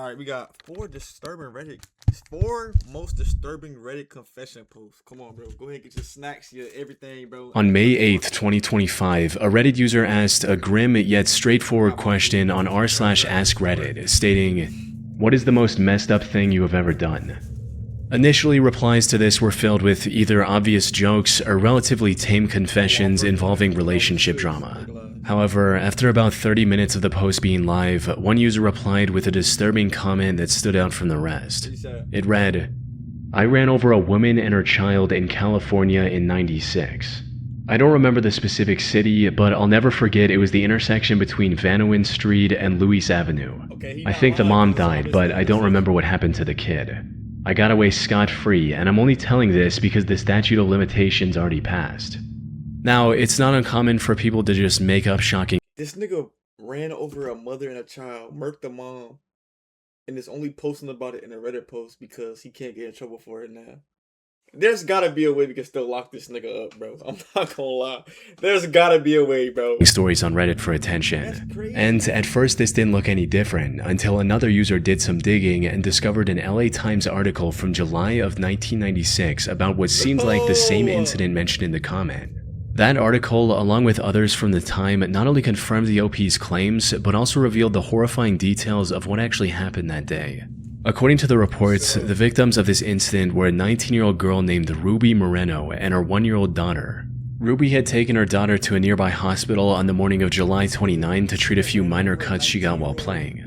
All right, we got four most disturbing Reddit confession posts. Come on, bro. Go ahead, get your snacks, your everything, bro. On May 8th, 2025, a Reddit user asked a grim yet straightforward question on r/AskReddit, stating, "What is the most messed up thing you have ever done?" Initially, replies to this were filled with either obvious jokes or relatively tame confessions involving relationship drama. However, after about 30 minutes of the post being live, one user replied with a disturbing comment that stood out from the rest. It read, "I ran over a woman and her child in California in '96. I don't remember the specific city, but I'll never forget it was the intersection between Vanowin Street and Louis Avenue. I think the mom died, but I don't remember what happened to the kid. I got away scot-free, and I'm only telling this because the statute of limitations already passed." Now, it's not uncommon for people to just make up shocking. This nigga ran over a mother and a child, murked the mom, and is only posting about it in a Reddit post because he can't get in trouble for it now. There's gotta be a way we can still lock this nigga up, bro. I'm not gonna lie. There's gotta be a way, bro. Stories on Reddit for attention. And at first this didn't look any different until another user did some digging and discovered an LA Times article from July of 1996 about what seemed like the same incident mentioned in the comment. That article, along with others from the time, not only confirmed the OP's claims, but also revealed the horrifying details of what actually happened that day. According to the reports, the victims of this incident were a 19-year-old girl named Ruby Moreno and her 1-year-old daughter. Ruby had taken her daughter to a nearby hospital on the morning of July 29 to treat a few minor cuts she got while playing.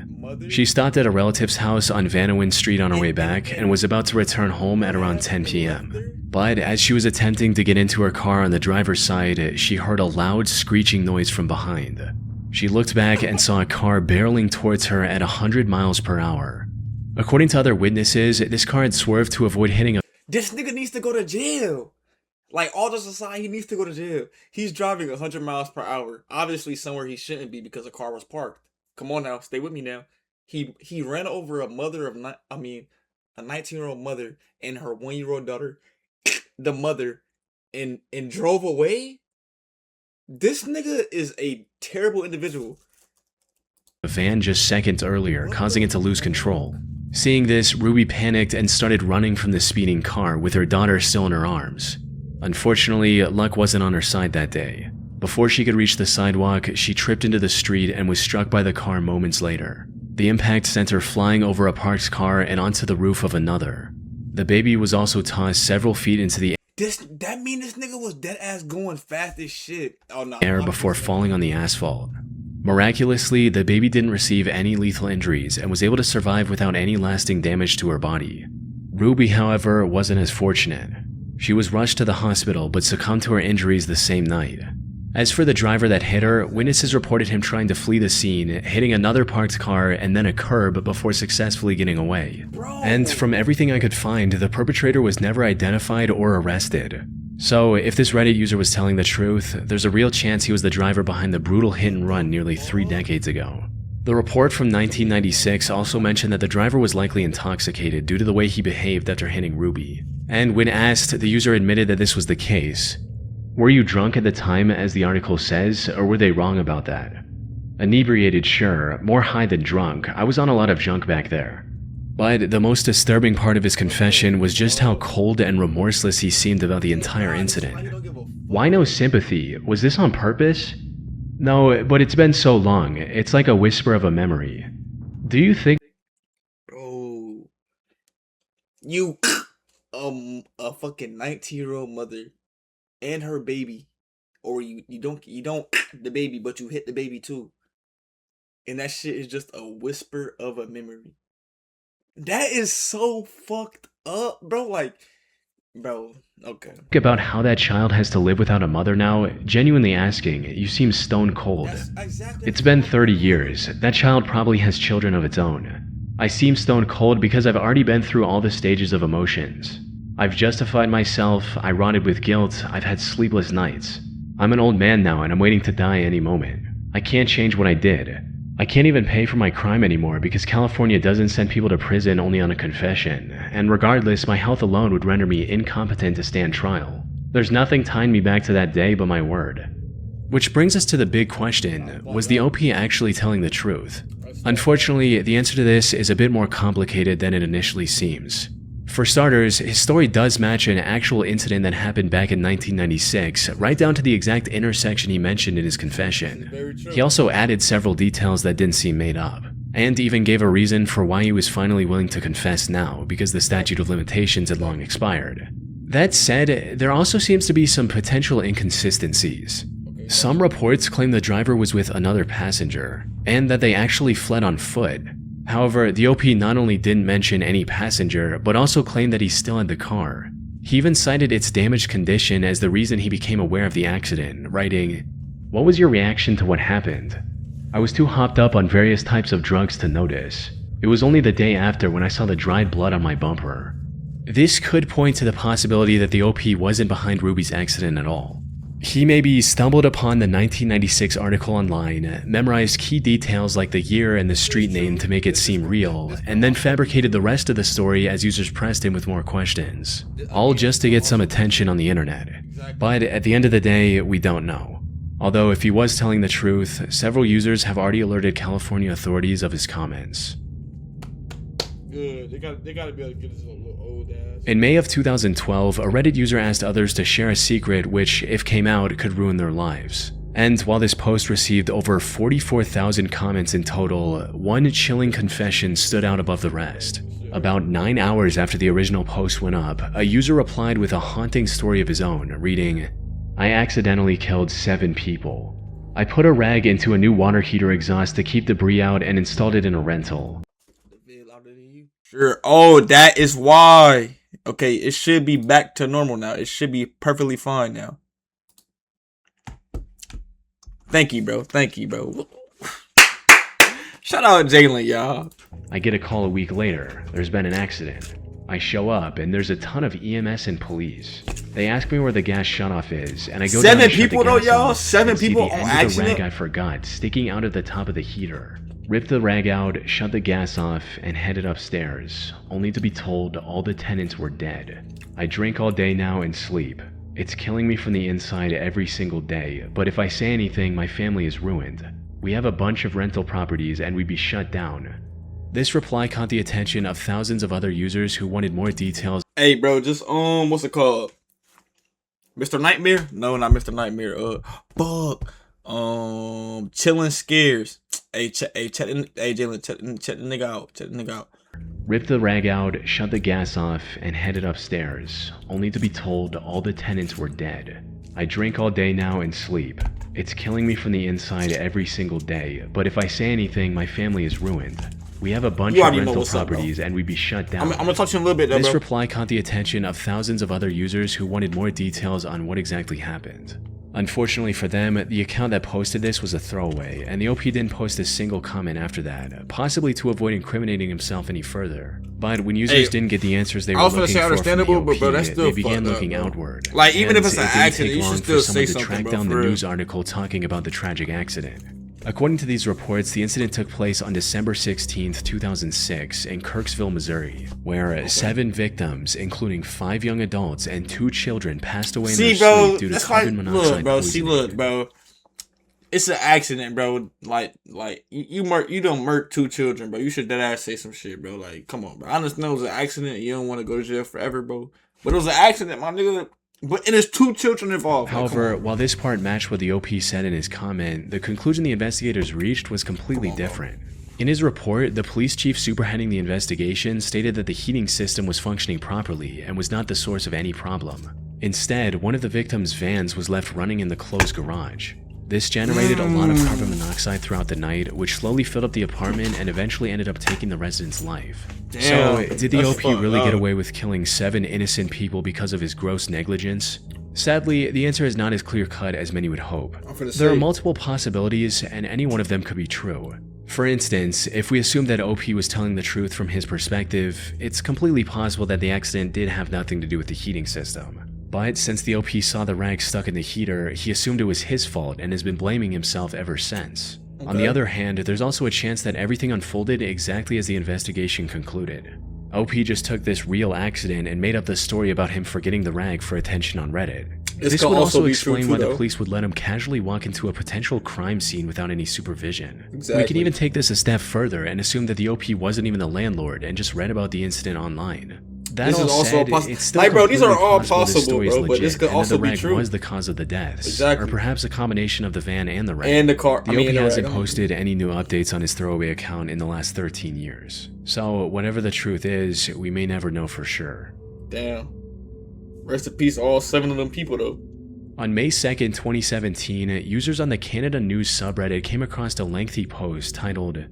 She stopped at a relative's house on Vanowin Street on her way back and was about to return home at around 10 p.m. But as she was attempting to get into her car on the driver's side, she heard a loud screeching noise from behind. She looked back and saw a car barreling towards her at 100 miles per hour. According to other witnesses, this car had swerved to avoid hitting a— This nigga needs to go to jail. Like, all this aside, he needs to go to jail. He's driving 100 miles per hour. Obviously somewhere he shouldn't be because a car was parked. Come on now, stay with me now. He ran over a mother of, a 19-year-old mother and her 1-year-old daughter, the mother, and drove away? This nigga is a terrible individual. A van just seconds earlier, causing it to lose control. Seeing this, Ruby panicked and started running from the speeding car with her daughter still in her arms. Unfortunately, luck wasn't on her side that day. Before she could reach the sidewalk, she tripped into the street and was struck by the car moments later. The impact sent her flying over a parked car and onto the roof of another. The baby was also tossed several feet into the That mean this nigga was dead ass going fast as shit. Oh, no, air before falling on the asphalt. Miraculously, the baby didn't receive any lethal injuries and was able to survive without any lasting damage to her body. Ruby, however, wasn't as fortunate. She was rushed to the hospital but succumbed to her injuries the same night. As for the driver that hit her, witnesses reported him trying to flee the scene, hitting another parked car and then a curb before successfully getting away. And from everything I could find, the perpetrator was never identified or arrested. So, if this Reddit user was telling the truth, there's a real chance he was the driver behind the brutal hit and run nearly 3 decades ago. The report from 1996 also mentioned that the driver was likely intoxicated due to the way he behaved after hitting Ruby. And when asked, the user admitted that this was the case. Were you drunk at the time, as the article says, or were they wrong about that? Inebriated, sure, more high than drunk. I was on a lot of junk back there. But the most disturbing part of his confession was just how cold and remorseless he seemed about the entire incident. Why no sympathy? Was this on purpose? No, but it's been so long. It's like a whisper of a memory. Do you think— Bro, you a fucking 19-year-old mother and her baby, or you don't the baby, but you hit the baby too, and that shit is just a whisper of a memory. That is so fucked up, bro. Like, bro, okay. About how that child has to live without a mother now? Genuinely asking, you seem stone cold. Exactly. It's been 30 years. That child probably has children of its own. I seem stone cold because I've already been through all the stages of emotions. I've justified myself, I rotted with guilt, I've had sleepless nights. I'm an old man now and I'm waiting to die any moment. I can't change what I did. I can't even pay for my crime anymore because California doesn't send people to prison only on a confession, and regardless, my health alone would render me incompetent to stand trial. There's nothing tying me back to that day but my word. Which brings us to the big question, was the OP actually telling the truth? Unfortunately, the answer to this is a bit more complicated than it initially seems. For starters, his story does match an actual incident that happened back in 1996, right down to the exact intersection he mentioned in his confession. He also added several details that didn't seem made up, and even gave a reason for why he was finally willing to confess now, because the statute of limitations had long expired. That said, there also seems to be some potential inconsistencies. Some reports claim the driver was with another passenger, and that they actually fled on foot. However, the OP not only didn't mention any passenger, but also claimed that he still had the car. He even cited its damaged condition as the reason he became aware of the accident, writing, "What was your reaction to what happened? I was too hopped up on various types of drugs to notice. It was only the day after when I saw the dried blood on my bumper." This could point to the possibility that the OP wasn't behind Ruby's accident at all. He maybe stumbled upon the 1996 article online, memorized key details like the year and the street name to make it seem real, and then fabricated the rest of the story as users pressed him with more questions. All just to get some attention on the internet. But at the end of the day, we don't know. Although if he was telling the truth, several users have already alerted California authorities of his comments. Good. They gotta be able to get this little old ass. In May of 2012, a Reddit user asked others to share a secret which, if came out, could ruin their lives. And while this post received over 44,000 comments in total, one chilling confession stood out above the rest. About 9 hours after the original post went up, a user replied with a haunting story of his own, reading, "I accidentally killed 7 people. I put a rag into a new water heater exhaust to keep debris out and installed it in a rental." Sure. Oh, that is why. Okay, it should be back to normal now. It should be perfectly fine now. Thank you, bro. Thank you, bro. Shout out Jalen, y'all. I get a call a week later. There's been an accident. I show up and there's a ton of EMS and police. They ask me where the gas shutoff is, and I go down and shut the gas off. 7 people and see the end of the rag I forgot sticking out of the top of the heater. Ripped the rag out, shut the gas off, and headed upstairs, only to be told all the tenants were dead. I drink all day now and sleep. It's killing me from the inside every single day, but if I say anything, my family is ruined. We have a bunch of rental properties and we'd be shut down. This reply caught the attention of thousands of other users who wanted more details. Hey, bro, just, what's it called? Mr. Nightmare? No, not Mr. Nightmare. Chillin' Scares. Hey, Jalen, check the nigga out. Check the nigga out. Ripped the rag out, shut the gas off, and headed upstairs, only to be told all the tenants were dead. I drink all day now and sleep. It's killing me from the inside every single day, but if I say anything, my family is ruined. We have a bunch of rental properties and we'd be shut down. I'm gonna talk to you in a little bit though, This bro. reply caught the attention of thousands of other users who wanted more details on what exactly happened. Unfortunately for them, the account that posted this was a throwaway, and the OP didn't post a single comment after that, possibly to avoid incriminating himself any further. But when users didn't get the answers they were looking for from the OP, bro, that's still they began looking up, outward. Like, even if it's an it didn't accident, take you should long still for someone say to track something, bro, down the for real. news article talking about the tragic accident. According to these reports, the incident took place on December 16, 2006 in Kirksville, Missouri, where 7 victims, including 5 young adults and 2 children, passed away in their sleep due to carbon monoxide poisoning. Look, bro. It's an accident, bro. Like you don't murk 2 children, bro. You should deadass say some shit, bro. Like, come on, bro. I understand it was an accident. You don't want to go to jail forever, bro. But it was an accident, my nigga. And there's 2 children involved. However, while this part matched what the OP said in his comment, the conclusion the investigators reached was completely different. In his report, the police chief superheading the investigation stated that the heating system was functioning properly and was not the source of any problem. Instead, one of the victims' vans was left running in the closed garage. This generated a lot of carbon monoxide throughout the night, which slowly filled up the apartment and eventually ended up taking the resident's life. Damn, so, did the OP really get away with killing 7 innocent people because of his gross negligence? Sadly, the answer is not as clear-cut as many would hope. There are multiple possibilities, and any one of them could be true. For instance, if we assume that OP was telling the truth from his perspective, it's completely possible that the accident did have nothing to do with the heating system. But since the OP saw the rag stuck in the heater, he assumed it was his fault and has been blaming himself ever since. Okay. On the other hand, there's also a chance that everything unfolded exactly as the investigation concluded. OP just took this real accident and made up the story about him forgetting the rag for attention on Reddit. This This could would also also be true explain too, why the though. police would let him casually walk into a potential crime scene without any supervision. We Exactly. can even take this a step further and assume that the OP wasn't even the landlord and just read about the incident online. That This all is also said, possible. it's still Like, bro, these are completely all possible this possible, story is bro. But this legit, could and also that the be wreck true. was the cause of the deaths, Exactly. or perhaps a combination of the van and the wreck. And the car. The I mean, OP the hasn't wreck. posted any new updates on his throwaway account in the last 13 years. So, whatever the truth is, we may never know for sure. Damn. Rest in peace, all 7 of them people, though. On May 2nd, 2017, users on the Canada News subreddit came across a lengthy post titled,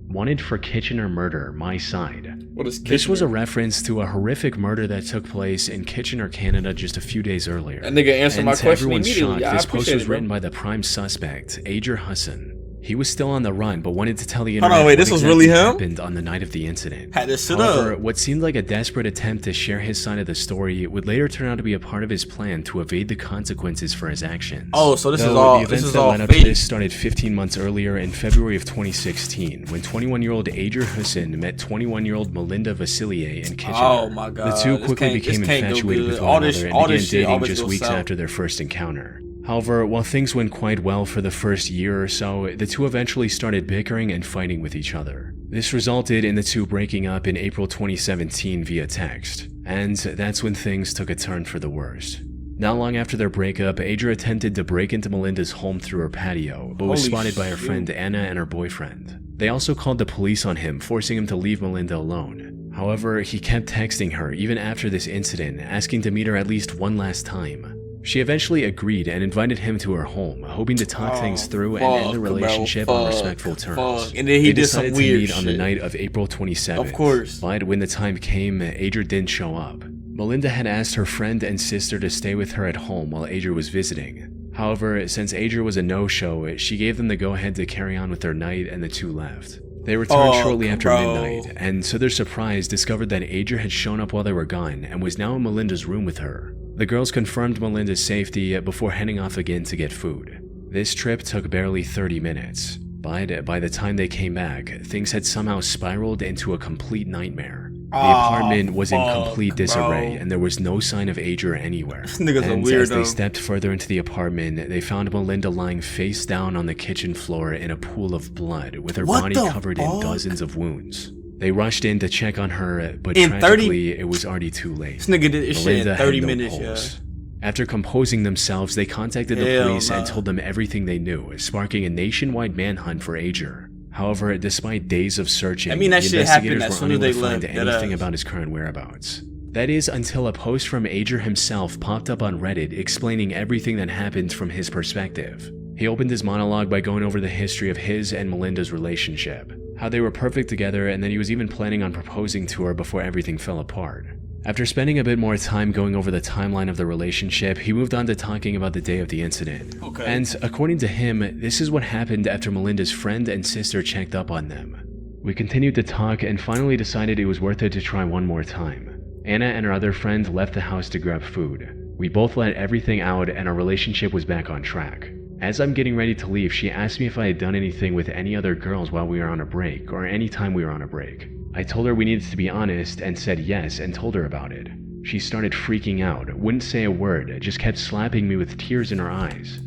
"Wanted for Kitchener Murder, My Side." What is Kitchener? This was a reference to a horrific murder that took place in Kitchener, Canada just a few days earlier. That nigga answered And my to question everyone's immediately. shock, I this post appreciate was it, bro. written by the prime suspect, Ajer Hassan. He was still on the run, but wanted to tell the Hold on, internet wait, what this was exactly really him? happened on the night of the incident. Had to sit However, up. what seemed like a desperate attempt to share his side of the story would later turn out to be a part of his plan to evade the consequences for his actions. Oh, so this is Though all. the This events is that all led up to fake. this started 15 months earlier in February of 2016, when 21-year-old Ajer Hassan met 21-year-old Melinda Vasilier in Kitchener. Oh my god. The two This quickly can't- became this can't go infatuated good. with All one this- another all and this began shit dating always just goes weeks south. after their first encounter. However, while things went quite well for the first year or so, the two eventually started bickering and fighting with each other. This resulted in the two breaking up in April 2017 via text, and that's when things took a turn for the worst. Not long after their breakup, Ajer attempted to break into Melinda's home through her patio, but was Holy spotted by her shit. friend Anna and her boyfriend. They also called the police on him, forcing him to leave Melinda alone. However, he kept texting her even after this incident, asking to meet her at least one last time. She eventually agreed and invited him to her home, hoping to talk things through and end the fuck, bro, relationship on fuck, respectful terms. fuck. And then he They did some decided weird to meet on the shit. night of April 27th. Of course. But when the time came, Ajer didn't show up. Melinda had asked her friend and sister to stay with her at home while Ajer was visiting. However, since Ajer was a no-show, she gave them the go-ahead to carry on with their night and the two left. They returned shortly after bro. midnight, and to their surprise discovered that Ajer had shown up while they were gone and was now in Melinda's room with her. The girls confirmed Melinda's safety before heading off again to get food. This trip took barely 30 minutes, but by the time they came back, things had somehow spiraled into a complete nightmare. The apartment was in complete disarray, bro. and there was no sign of Ajer anywhere. This nigga's a And as they weirdo. stepped further into the apartment, they found Melinda lying face down on the kitchen floor in a pool of blood, with her What body the covered in fuck? dozens of wounds. They rushed in to check on her, but In 30 tragically, it was already too late. This nigga did this shit Melinda in had 30 no minutes, pulse. After composing themselves, they contacted the Hell police and nah. told them everything they knew, sparking a nationwide manhunt for Ajer. However, despite days of searching, I mean, that the shit happened investigators as were soon as unable they to find left, dead anything ass. about his current whereabouts. That is until a post from Ajer himself popped up on Reddit explaining everything that happened from his perspective. He opened his monologue by going over the history of his and Melinda's relationship, how they were perfect together, and that he was even planning on proposing to her before everything fell apart. After spending a bit more time going over the timeline of the relationship, he moved on to talking about the day of the incident. Okay. And according to him, this is what happened after Melinda's friend and sister checked up on them. We continued to talk and finally decided it was worth it to try one more time. Anna and her other friend left the house to grab food. We both let everything out and our relationship was back on track. As I'm getting ready to leave, she asked me if I had done anything with any other girls while we were on a break, or any time we were on a break. I told her we needed to be honest and said yes and told her about it. She started freaking out, wouldn't say a word, just kept slapping me with tears in her eyes.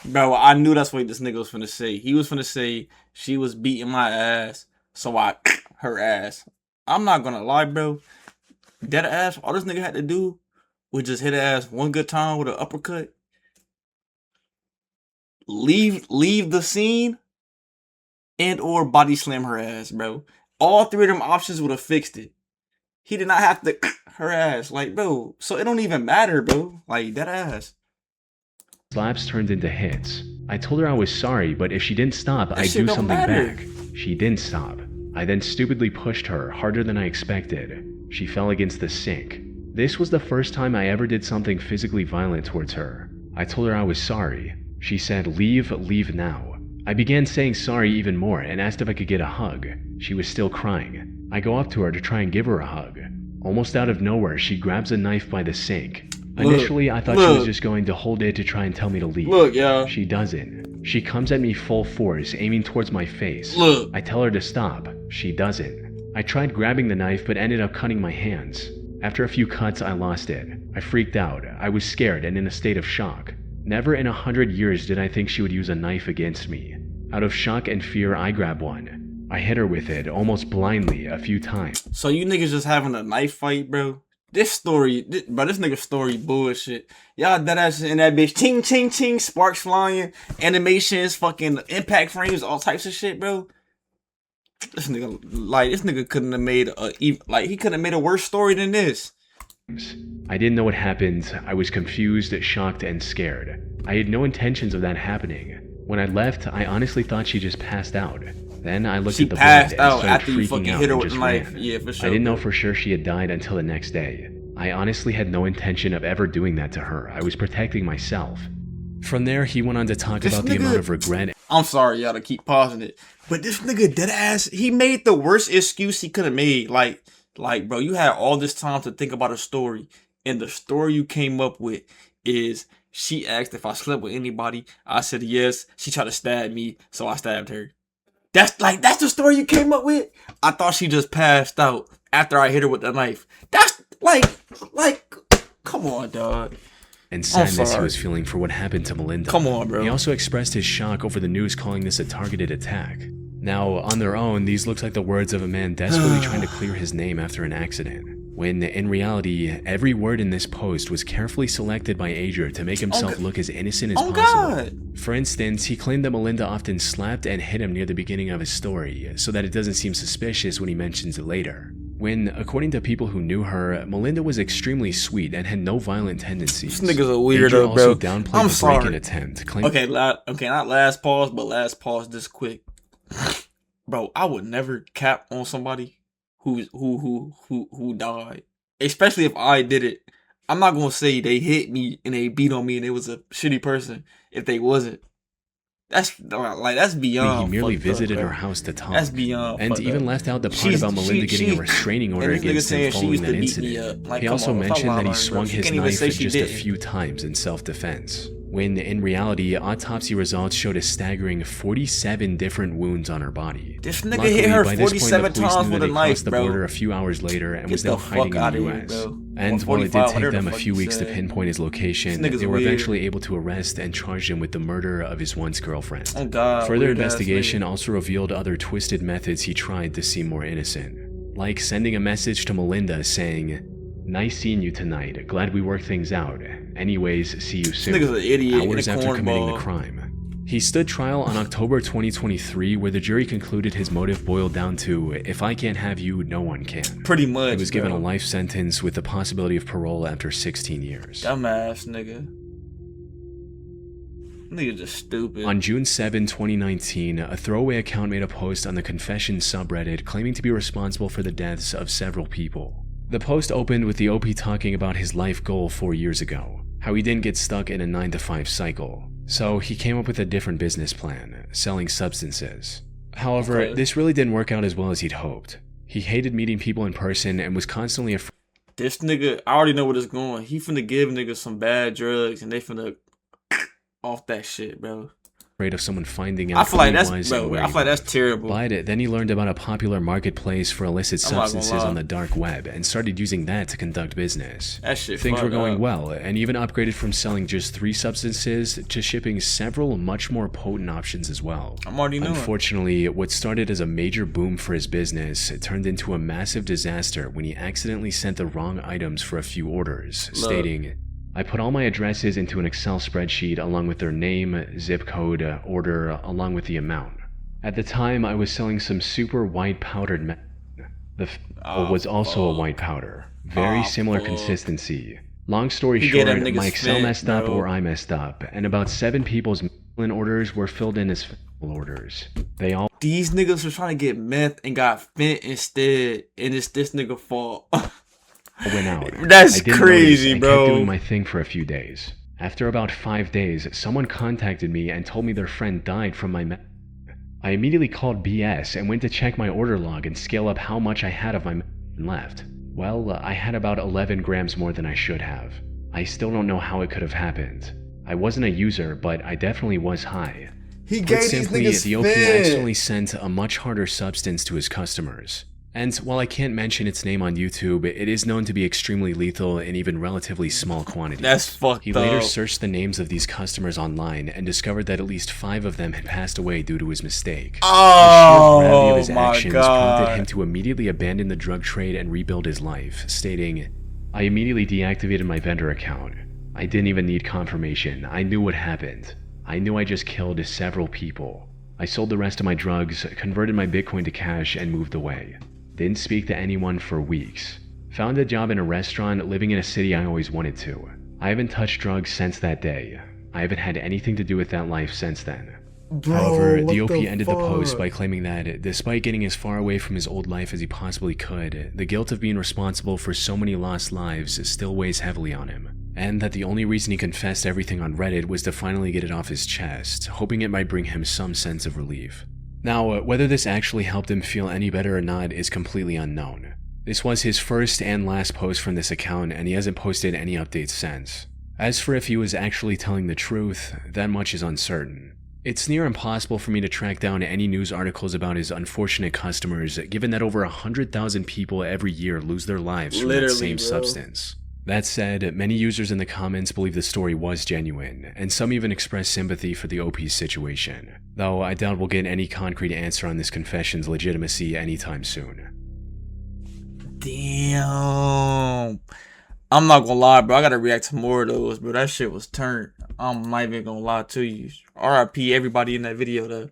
Bro, I knew that's what this nigga was finna say. He was finna say she was beating my ass, so I her ass. I'm not gonna lie, bro. Dead ass, all this nigga had to do was just hit her ass one good time with an uppercut. Leave the scene and or body slam her ass, bro. All three of them options would have fixed it. He did not have to her ass, like, bro. So it don't even matter, bro. Like, dead ass. Slaps turned into hits. I told her I was sorry, but if she didn't stop, I'd shit do don't something matter. back. She didn't stop. I then stupidly pushed her, harder than I expected. She fell against the sink. This was the first time I ever did something physically violent towards her. I told her I was sorry. She said, leave now. I began saying sorry even more and asked if I could get a hug. She was still crying. I go up to her to try and give her a hug. Almost out of nowhere, she grabs a knife by the sink. Initially, I thought she was just going to hold it to try and tell me to leave. Look, y'all. She doesn't. She comes at me full force, aiming towards my face. Look. I tell her to stop. She doesn't. I tried grabbing the knife but ended up cutting my hands. After a few cuts, I lost it. I freaked out. I was scared and in a state of shock. Never in 100 years did I think she would use a knife against me. Out of shock and fear, I grabbed one. I hit her with it, almost blindly, a few times. So you niggas just having a knife fight, bro? This nigga's story bullshit. Y'all deadass in that bitch. Ting, ting, ting. Sparks flying. Animations. Fucking impact frames. All types of shit, bro. This nigga couldn't have made he couldn't have made a worse story than this. I didn't know what happened. I was confused, shocked, and scared. I had no intentions of that happening. When I left, I honestly thought she just passed out. Then I looked at the blood and started freaking out and just ran. Yeah, for sure. I didn't know for sure she had died until the next day. I honestly had no intention of ever doing that to her. I was protecting myself. From there, he went on to talk about the amount of regret. I'm sorry, y'all, to keep pausing it, but this nigga deadass, he made the worst excuse he could have made. Like, bro, you had all this time to think about a story, and the story you came up with is she asked if I slept with anybody. I said yes. She tried to stab me, so I stabbed her. That's the story you came up with? I thought she just passed out after I hit her with the knife. That's like, come on, dog. And sadness he was feeling for what happened to Melinda. Come on, bro. He also expressed his shock over the news calling this a targeted attack. Now, on their own, these look like the words of a man desperately trying to clear his name after an accident, when in reality, every word in this post was carefully selected by Ager to make himself look as innocent as possible. God. For instance, he claimed that Melinda often slapped and hit him near the beginning of his story, so that it doesn't seem suspicious when he mentions it later. When, according to people who knew her, Melinda was extremely sweet and had no violent tendencies. This nigga's a weirdo, Ager also bro. downplayed the break-in attempt, claiming— Okay, not last pause, but last pause this quick. Bro, I would never cap on somebody who died, especially if I did it. I'm not gonna say they hit me and they beat on me and it was a shitty person if they wasn't. That's beyond. He merely visited her house to talk. That's beyond. And even left out the part about Melinda getting a restraining order against him following that incident. He also mentioned that he swung his knife just a few times in self-defense, when in reality, autopsy results showed a staggering 47 different wounds on her body. This nigga hit her 47 times with a knife, crossed the border a few hours later and was now hiding in the US. And while it did take them a few weeks to pinpoint his location, they were eventually able to arrest and charge him with the murder of his once girlfriend. Oh God, further investigation also revealed other twisted methods he tried to seem more innocent, like sending a message to Melinda saying, "Nice seeing you tonight. Glad we worked things out. Anyways, see you soon." This nigga's an idiot. Hours after committing the crime. He stood trial on October 2023, where the jury concluded his motive boiled down to, "If I can't have you, no one can." Pretty much. He was given a life sentence with the possibility of parole after 16 years. Dumbass nigga. Nigga just stupid. On June 7, 2019, a throwaway account made a post on the Confession subreddit claiming to be responsible for the deaths of several people. The post opened with the OP talking about his life goal 4 years ago, how he didn't get stuck in a 9-to-5 cycle. So he came up with a different business plan, selling substances. However, this really didn't work out as well as he'd hoped. He hated meeting people in person and was constantly afraid. This nigga, I already know where it's going. He finna give niggas some bad drugs and they finna off that shit, bro. Afraid of someone finding out. I feel like that's terrible. But then he learned about a popular marketplace for illicit substances on the dark web and started using that to conduct business. That shit Things were going well, and even upgraded from selling just 3 substances to shipping several much more potent options as well. I'm already knowing. Unfortunately, what started as a major boom for his business turned into a massive disaster when he accidentally sent the wrong items for a few orders, stating, "I put all my addresses into an Excel spreadsheet along with their name, zip code, order, along with the amount. At the time, I was selling some super white powdered meth. The was also a white powder. Very similar consistency. Long story short, my Excel messed up or I messed up, and about 7 people's orders were filled in as orders. These niggas were trying to get meth and got Fent instead, and it's this nigga fault." Went out. That's crazy, bro. I kept doing my thing for a few days. After about 5 days, someone contacted me and told me their friend died from my I immediately called BS and went to check my order log and scale up how much I had of my left. Well, I had about 11 grams more than I should have. I still don't know how it could have happened. I wasn't a user, but I definitely was high. He gave these niggas the OP accidentally sent a much harder substance to his customers. And while I can't mention its name on YouTube, it is known to be extremely lethal in even relatively small quantities. That's fucked He later up. searched the names of these customers online and discovered that at least 5 of them had passed away due to his mistake. The sheer gravity of his actions prompted him to immediately abandon the drug trade and rebuild his life, stating, "I immediately deactivated my vendor account. I didn't even need confirmation. I knew what happened. I knew I just killed several people. I sold the rest of my drugs, converted my Bitcoin to cash, and moved away. Didn't speak to anyone for weeks. Found a job in a restaurant, living in a city I always wanted to. I haven't touched drugs since that day. I haven't had anything to do with that life since then." However, the OP ended the post by claiming that, despite getting as far away from his old life as he possibly could, the guilt of being responsible for so many lost lives still weighs heavily on him, and that the only reason he confessed everything on Reddit was to finally get it off his chest, hoping it might bring him some sense of relief. Now, whether this actually helped him feel any better or not is completely unknown. This was his first and last post from this account, and he hasn't posted any updates since. As for if he was actually telling the truth, that much is uncertain. It's near impossible for me to track down any news articles about his unfortunate customers, given that over 100,000 people every year lose their lives from that same substance. That said, many users in the comments believe the story was genuine, and some even express sympathy for the OP's situation, though I doubt we'll get any concrete answer on this confession's legitimacy anytime soon. Damn. I'm not gonna lie, bro. I gotta react to more of those, bro. That shit was turned. I'm not even gonna lie to you. RIP everybody in that video, though.